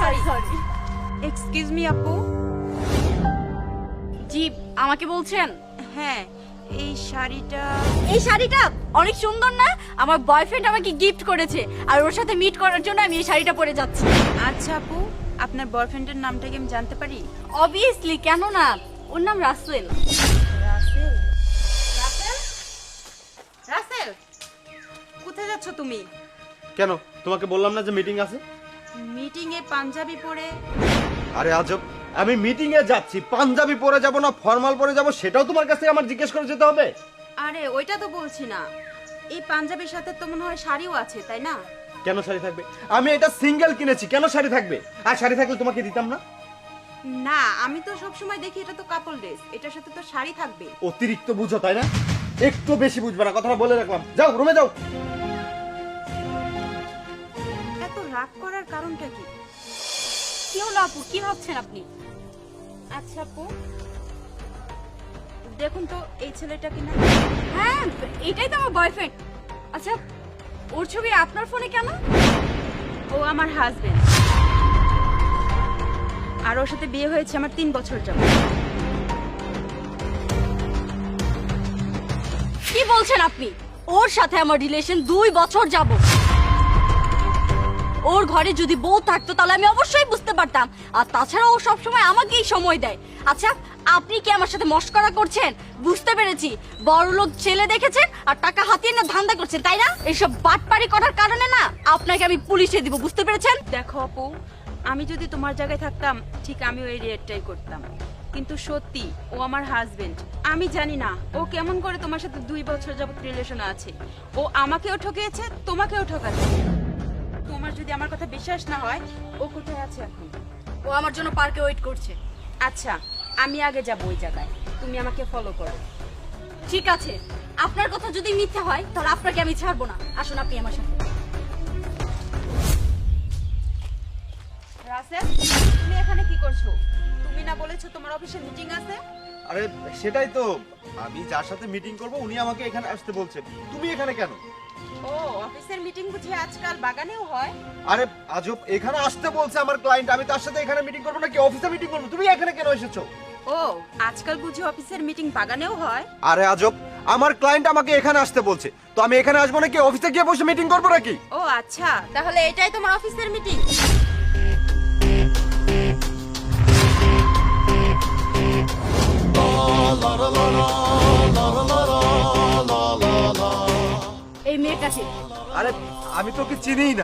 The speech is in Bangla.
সরি। এক্সকিউজ মি আপু। জি, আমাকে বলছেন? হ্যাঁ, এই শাড়িটা অনেক সুন্দর না? আমার বয়ফ্রেন্ড আমাকে গিফট করেছে, আর ওর সাথে মিট করার জন্য আমি এই শাড়িটা পরে যাচ্ছি। আচ্ছা আপু, আপনার বয়ফ্রেন্ডের নামটা কি আমি জানতে পারি? অবভিয়াসলি, কেন না? ওর নাম রাসেল। রাসেল? রাসেল? রাসেল, কোথায় যাচ্ছ তুমি? কেন, তোমাকে বললাম না যে মিটিং আছে? মিটিং এ পাঞ্জাবি পরে? আরে আজব, আমি মিটিং এ যাচ্ছি, পাঞ্জাবি পরে যাব না ফর্মাল পরে যাব সেটাও তোমার কাছে আমার জিজ্ঞেস করে যেতে হবে? আরে ওইটা তো বলছি না, এই পাঞ্জাবির সাথে তো মনে হয় শাড়িও আছে, তাই না? কেন শাড়ি থাকবে? আমি এটা সিঙ্গেল কিনেছি, কেন শাড়ি থাকবে? আর শাড়ি থাকলে তোমাকে দিতাম না? না, আমি তো সব সময় দেখি এটা তো কাপল ড্রেস, এটার সাথে তো শাড়ি থাকবে। অতিরিক্ত বুঝো তাই না? একটু বেশি বুঝবে না, কথাটা বলে রাখলাম। যাও রুমে যাও। এত রাগ করার কারণটা কি? কি হলো আপু, কি ভাবছেন আপনি? আচ্ছা আপু, দেখুন তো এই ছেলেটা কিনা। হ্যাঁ, এটাই তো আমার বয়ফ্রেন্ড। আচ্ছা, ওর ছবি আপনার ফোনে কেন? ও আমার হাজবেন্ড, আর ওর সাথে বিয়ে হয়েছে আমার 3 বছর যাবত। কি বলছেন আপনি? ওর সাথে আমার রিলেশন 2 বছর যাবত। ওর ঘরে যদি বউ থাকতো তাহলে আমি অবশ্যই বুঝতে পারতাম, আর তাছাড়া ও সবসময় আমাকেই সময় দেয়। আচ্ছা, আপনি কি আমার সাথে মস্করা করছেন? বুঝতে পেরেছি, বড়লোক ছেলে দেখেছেন আর টাকা হাতিয়ে না ধান্দা করছেন, তাই না? এইসব বাটপারি করার কারণে না আপনাকে আমি পুলিশে দিব, বুঝতে পেরেছেন? দেখো আপু, আমি যদি তোমার জায়গায় থাকতাম ঠিক আমিও এই রিয়েটটাই করতাম, কিন্তু সত্যি ও আমার হাজবেন্ড। আমি জানি না ও কেমন করে তোমার সাথে 2 বছর যাবত রিলেশন আছে। ও আমাকেও ঠকিয়েছে, তোমাকেও ঠকাচ্ছে। তোমার যদি আমার কথা বিশ্বাস না হয়, ও কোথায় আছে এখন? ও আমার জন্য পার্কে ওয়েট করছে। আচ্ছা, আমি আগে যাবো ওই জায়গায়, তুমি আমাকে ফলো করো। ঠিক আছে, আপনার কথা যদি মিথ্যা হয় তাহলে আপনাকে আমি ছাড়বো না। আসুন আপনি আমার সাথে। রাসেল, তুমি এখানে কি করছো? তুমি না বলেছো তোমার অফিসে মিটিং আছে? আরে সেটাই তো, আমি যার সাথে মিটিং করব উনি আমাকে এখানে আসতে বলছে। তুমি এখানে কেন? ও, অফিসের মিটিং বুঝি আজকাল বাগানেও হয়? আরে আজব, এখানে আসতে বলছে আমার ক্লায়েন্ট, আমি তার সাথে এখানে মিটিং করব নাকি অফিসে মিটিং করব? তুমি এখানে কেন এসেছো? ও, আজকাল বুঝি অফিসের মিটিং বাগানেও হয়? আরে আজব, আমার ক্লায়েন্ট আমাকে এখানে আসতে বলছে, তো আমি এখানে আসবো নাকি অফিসে গিয়ে বসে মিটিং করবো নাকি? ও আচ্ছা, তাহলে এটাই তোমার অফিসের মিটিং? এই মেয়েটাকে আরে আমি তোকে চিনিই না।